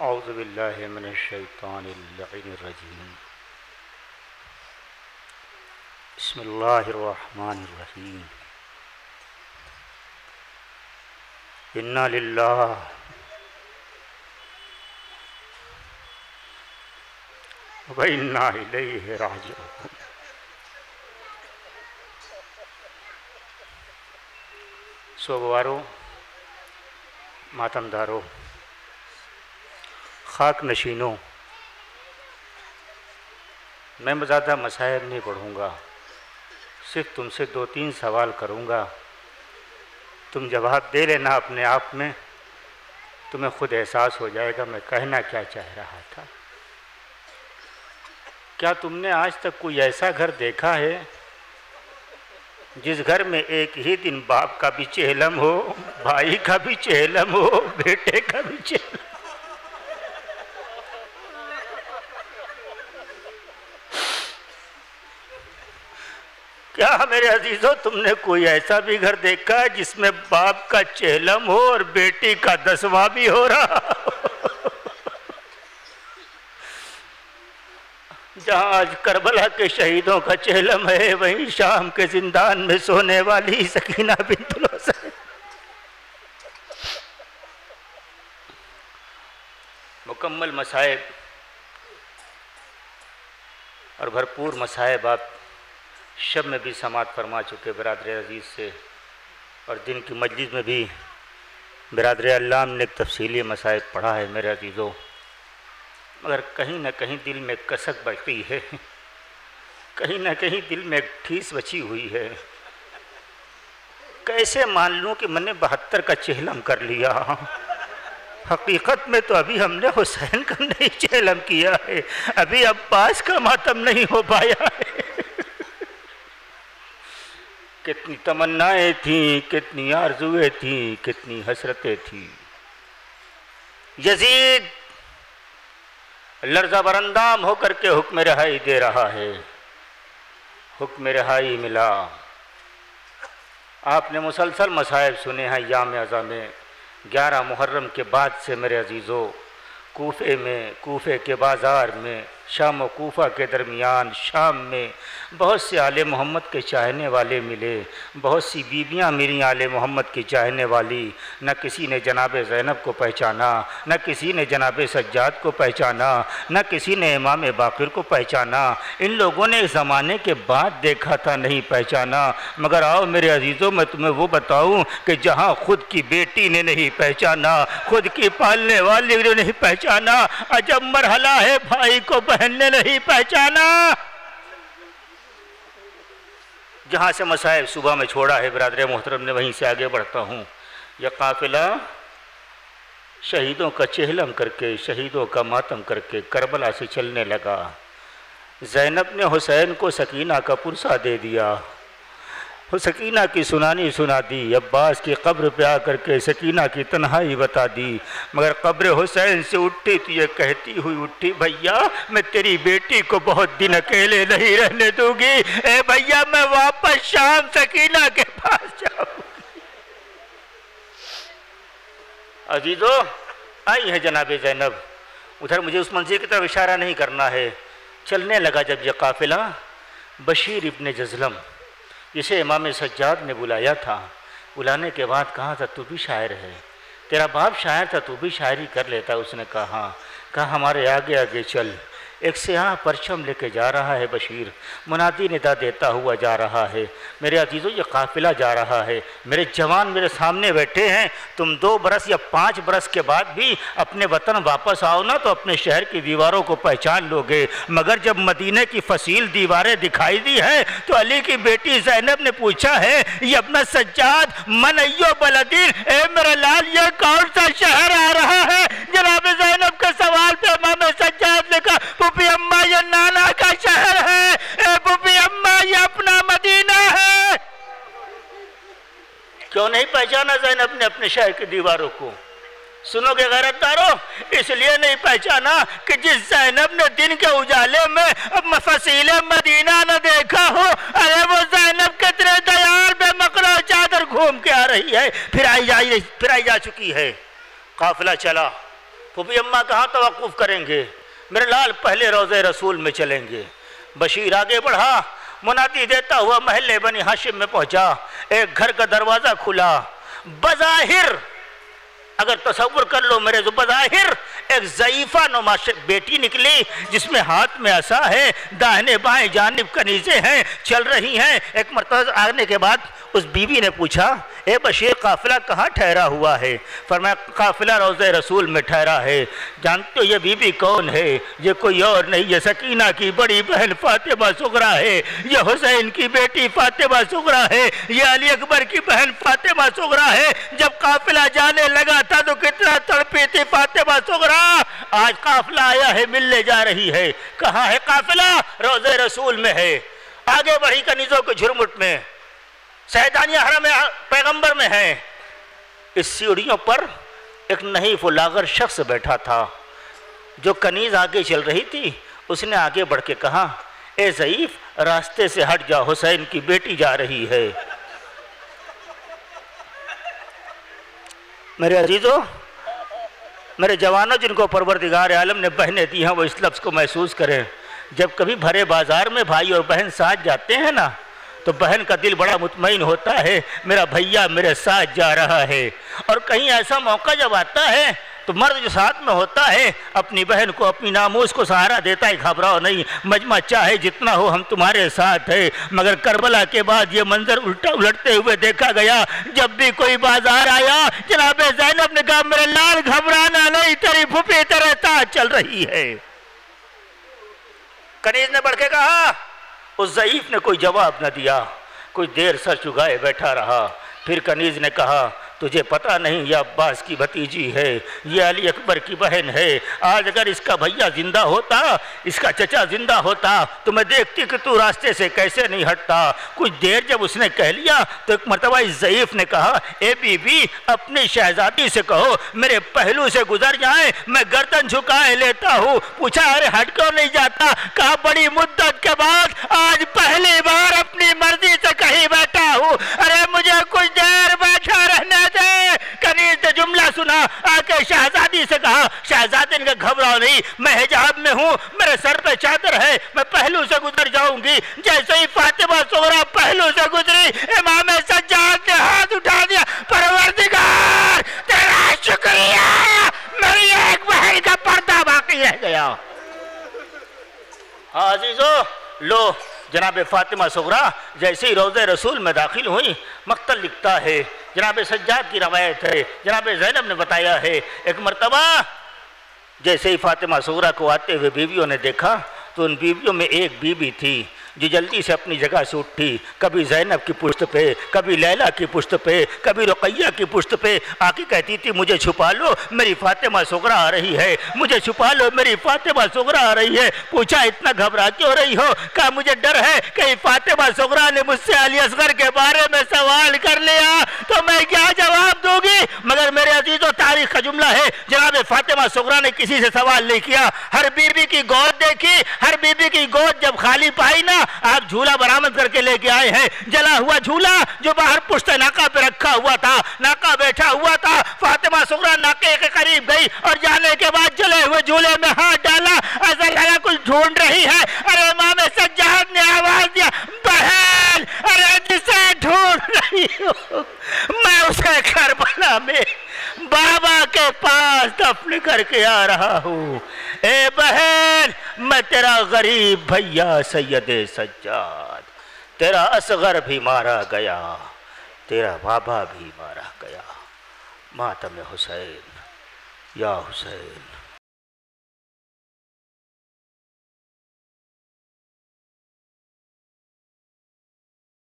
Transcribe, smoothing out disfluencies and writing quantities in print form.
اعوذ باللہ من الشیطان اللعین الرجیم بسم اللہ الرحمن الرحیم انا للہ و انا الیہ راجعون۔ سوگوارو، ماتم دارو، خاک نشینوں، میں زیادہ مسائل نہیں پڑھوں گا، صرف تم سے 2-3 سوال کروں گا، تم جواب دے لینا اپنے آپ میں، تمہیں خود احساس ہو جائے گا میں کہنا کیا چاہ رہا تھا۔ کیا تم نے آج تک کوئی ایسا گھر دیکھا ہے جس گھر میں ایک ہی دن باپ کا بھی چہلم ہو، بھائی کا بھی چہلم ہو، بیٹے کا بھی چہلم؟ کیا میرے عزیزو تم نے کوئی ایسا بھی گھر دیکھا ہے جس میں باپ کا چہلم ہو اور بیٹی کا 10واں بھی ہو رہا؟ جہاں آج کربلا کے شہیدوں کا چہلم ہے، وہیں شام کے زندان میں سونے والی سکینہ بنت الحسین۔ مکمل مصائب اور بھرپور مصائب آپ شب میں بھی سماعت فرما چکے برادر عزیز سے، اور دن کی مجلس میں بھی برادر علام نے ایک تفصیلی مصائب پڑھا ہے میرے عزیزوں، مگر کہیں نہ کہیں دل میں کسک بچی ہے، کہیں نہ کہیں دل میں ایک ٹھیس بچی ہوئی ہے۔ کیسے مان لوں کہ میں نے 72 کا چہلم کر لیا؟ حقیقت میں تو ابھی ہم نے حسین کا نہیں چہلم کیا ہے، ابھی عباس کا ماتم نہیں ہو پایا ہے۔ کتنی تمنائیں تھیں، کتنی آرزویں تھیں، کتنی حسرتیں تھیں۔ یزید لرزہ براندام ہو کر کے حکم رہائی دے رہا ہے، حکم رہائی ملا۔ آپ نے مسلسل مصائب سنے ہیں ایام اعظم میں۔ 11 محرم کے بعد سے میرے عزیزو، کوفے میں، کوفے کے بازار میں، شام و کوفہ کے درمیان شام میں بہت سے آل محمد کے چاہنے والے ملے، بہت سی بیویاں میری آل محمد کی چاہنے والی، نہ کسی نے جناب زینب کو پہچانا، نہ کسی نے جناب سجاد کو پہچانا، نہ کسی نے امام باقر کو پہچانا۔ ان لوگوں نے زمانے کے بعد دیکھا تھا، نہیں پہچانا۔ مگر آؤ میرے عزیزوں، میں تمہیں وہ بتاؤں کہ جہاں خود کی بیٹی نے نہیں پہچانا، خود کی پالنے والی نے نہیں پہچانا، عجب مرحلہ ہے بھائی کو بہن نے نہیں پہچانا۔ جہاں سے مصائب صبح میں چھوڑا ہے برادر محترم نے، وہیں سے آگے بڑھتا ہوں۔ یہ قافلہ شہیدوں کا چہلم کر کے، شہیدوں کا ماتم کر کے کربلا سے چلنے لگا۔ زینب نے حسین کو سکینہ کا پرسہ دے دیا، سکینہ کی سنانی سنا دی، عباس کی قبر پہ آ کر کے سکینہ کی تنہائی بتا دی، مگر قبر حسین سے اٹھی تو یہ کہتی ہوئی اٹھی، بھیا میں تیری بیٹی کو بہت دن اکیلے نہیں رہنے دوں گی، اے بھیا میں واپس شام سکینہ کے پاس جاؤں۔ عزیزو آئی ہے جناب زینب، ادھر مجھے اس منظر کی طرف اشارہ نہیں کرنا ہے۔ چلنے لگا جب یہ قافلہ، بشیر ابن جزلم جسے امام سجاد نے بلایا تھا، بلانے کے بعد کہا تھا تو بھی شاعر ہے، تیرا باپ شاعر تھا تو بھی شاعری کر لیتا۔ اس نے کہا ہمارے آگے آگے چل۔ ایک سیاہ پرچم لے کے جا رہا ہے بشیر، منادی ندا دیتا ہوا جا رہا ہے۔ میرے عزیزو یہ قافلہ جا رہا ہے، میرے جوان میرے سامنے بیٹھے ہیں، تم 2 برس یا 5 برس کے بعد بھی اپنے وطن واپس آؤ نا تو اپنے شہر کی دیواروں کو پہچان لو گے، مگر جب مدینہ کی فصیل دیواریں دکھائی دی ہے تو علی کی بیٹی زینب نے پوچھا ہے، یہ ابن سجاد من ایو بلدین، اے میرا لال یہ کون سا شہر آ رہا ہے؟ جناب زینب کے سوال پہ امام سجاد نے کہا پھوپھی اماں یہ نانا کا شہر ہے، اے پھوپھی اماں یہ اپنا مدینہ ہے۔ کیوں نہیں پہچانا زینب نے اپنے شہر کی دیواروں کو؟ سنو گے غیرت دارو، اس لیے نہیں پہچانا کہ جس زینب نے دن کے اجالے میں فصیل مدینہ نہ دیکھا ہو، ارے وہ زینب کتنے دیار بے مقلا چادر گھوم کے آ رہی ہے، پھر آئی جا چکی ہے۔ قافلہ چلا، پھوپھی اماں کہاں توقف کریں گے؟ میرے لال پہلے روضہ رسول میں چلیں گے۔ بشیر آگے بڑھا، منادی دیتا ہوا محلے بنی ہاشم میں پہنچا۔ ایک گھر کا دروازہ کھلا، بظاہر اگر تصور کر لو میرے، بظاہر ایک ضعیفہ نما بیٹی نکلی جس میں ہاتھ میں عصا ہے، داہنے بائیں جانب کنیزیں ہیں، چل رہی ہیں۔ ایک مرتبہ آنے کے بعد اس بیوی نے پوچھا، اے بشیر قافلہ کہاں ٹھہرا ہوا ہے؟ فرمایا قافلہ روضہ رسول میں ٹھہرا ہے۔ جانتے ہو یہ بیوی کون ہے؟ یہ کوئی اور نہیں، یہ سکینہ کی بڑی بہن فاطمہ صغریٰ ہے، یہ حسین کی بیٹی فاطمہ صغریٰ ہے، یہ علی اکبر کی بہن فاطمہ صغریٰ ہے۔ جب قافلہ جانے لگا تھا تو کتنا تڑپی تھی فاطمہ صغریٰ، آج قافلہ آیا ہے، ملنے جا رہی ہے۔ کہاں ہے قافلہ؟ روضہ رسول میں ہے۔ آگے بڑھی کنیزوں کے جھرمٹ میں، سیدانیہ حرم پیغمبر میں ہے۔ اس سیڑھیوں پر ایک نحیف و لاغر شخص بیٹھا تھا۔ جو کنیز آگے چل رہی تھی اس نے آگے بڑھ کے کہا، اے ضعیف راستے سے ہٹ جا، حسین کی بیٹی جا رہی ہے۔ میرے عزیزوں، میرے جوانوں جن کو پروردگار عالم نے بہنیں دی ہیں وہ اس لفظ کو محسوس کریں۔ جب کبھی بھرے بازار میں بھائی اور بہن ساتھ جاتے ہیں نا تو بہن کا دل بڑا مطمئن ہوتا ہے، میرا بھیا میرے ساتھ جا رہا ہے۔ اور کہیں ایسا موقع جب آتا ہے تو مرد جو ساتھ میں ہوتا ہے اپنی بہن کو، اپنی ناموس کو سہارا دیتا ہے، گھبراؤ نہیں، مجمع چاہے جتنا ہو ہم تمہارے ساتھ ہیں۔ مگر کربلا کے بعد یہ منظر الٹتے ہوئے دیکھا گیا۔ جب بھی کوئی بازار آیا جناب زینب نے کہا، میرے لال گھبرانا نہیں، تیری پھوپھی تیرے ساتھ چل رہی ہے۔ کنیز نے بڑھ کے کہا، اس ضعیف نے کوئی جواب نہ دیا، کچھ دیر سر چگائے بیٹھا رہا۔ پھر کنیز نے کہا، تجھے پتہ نہیں یہ عباس کی بھتیجی ہے، یہ علی اکبر کی بہن ہے۔ آج اگر اس کا بھیا زندہ ہوتا، اس کا چچا زندہ ہوتا تو میں دیکھتی کہ تو راستے سے کیسے نہیں ہٹتا۔ کچھ دیر جب اس نے کہہ لیا تو ایک مرتبہ اس ضعیف نے کہا، اے بی بی اپنی شہزادی سے کہو میرے پہلو سے گزر جائیں، میں گردن جھکائے لیتا ہوں۔ پوچھا، ارے ہٹ کیوں نہیں جاتا؟ کہا، بڑی مدت کے بعد آج پہلی بار اپنی مرضی سے کہیں بیٹھا ہوں، ارے مجھے کچھ دیر بیٹھا رہنے دے۔ کنیز نے جملہ سنا، آ کے شہزادی سے کہا، شہزادی نے کہا، گھبراؤ نہیں، میں حجاب میں ہوں، میرے سر پہ چادر ہے، میں پہلو سے گزر جاؤں گی۔ جیسے ہی فاطمہ صغریٰ پہلو سے گزری، امام سجاد نے ہاتھ اٹھا دیا، پروردگار تیرا شکریہ، میری ایک بہن کا پردہ باقی رہ گیا۔ ہاں عزیزو، لو جناب فاطمہ صغریٰ جیسے ہی روضہ رسول میں داخل ہوئی، مقتل لکھتا ہے، جناب سجاد کی روایت ہے، جناب زینب نے بتایا ہے، ایک مرتبہ جیسے ہی فاطمہ صغریٰ کو آتے ہوئے بیویوں نے دیکھا تو ان بیویوں میں ایک بیوی تھی جو جلدی سے اپنی جگہ سے اٹھی، کبھی زینب کی پشت پہ، کبھی لیلا کی پشت پہ، کبھی رقیہ کی پشت پہ آ کے کہتی تھی، مجھے چھپا لو میری فاطمہ صغریٰ آ رہی ہے، مجھے چھپا لو میری فاطمہ صغریٰ آ رہی ہے۔ پوچھا، اتنا گھبرا کیوں رہی ہو؟ کہا، مجھے ڈر ہے کہ فاطمہ صغریٰ نے مجھ سے علی اصغر کے بارے میں سوال کر لیا تو میں کیا جواب دوں گی؟ مگر میرے عزیزو، تاریخ کا جملہ ہے، جناب فاطمہ صغریٰ نے کسی سے سوال نہیں کیا۔ ہر بیوی کی گود دیکھی، ہر بیوی کی گود جب خالی پائی نا، آپ جھولا برآمد کر کے لے کے آئے ہیں، جلا ہوا جھولا جو باہر پشت ناکہ پہ رکھا ہوا تھا، ناکہ بیٹھا ہوا تھا۔ فاطمہ صغریٰ ناکے کے قریب گئی اور جانے کے بعد جلے ہوئے جھولے میں ہاتھ ڈالا، ایسا لگا کچھ ڈھونڈ رہی ہے۔ ارے امام سجاد نے آواز دیا، بہن، ارے جسے ڈھونڈ رہی ہو میں اسے کربلا میں بابا کے پاس دفن کر کے آ رہا ہوں۔ اے بہن، میں تیرا غریب بھیا سید سجاد، تیرا اصغر بھی مارا گیا، تیرا بابا بھی مارا گیا، ماتم حسین یا حسین۔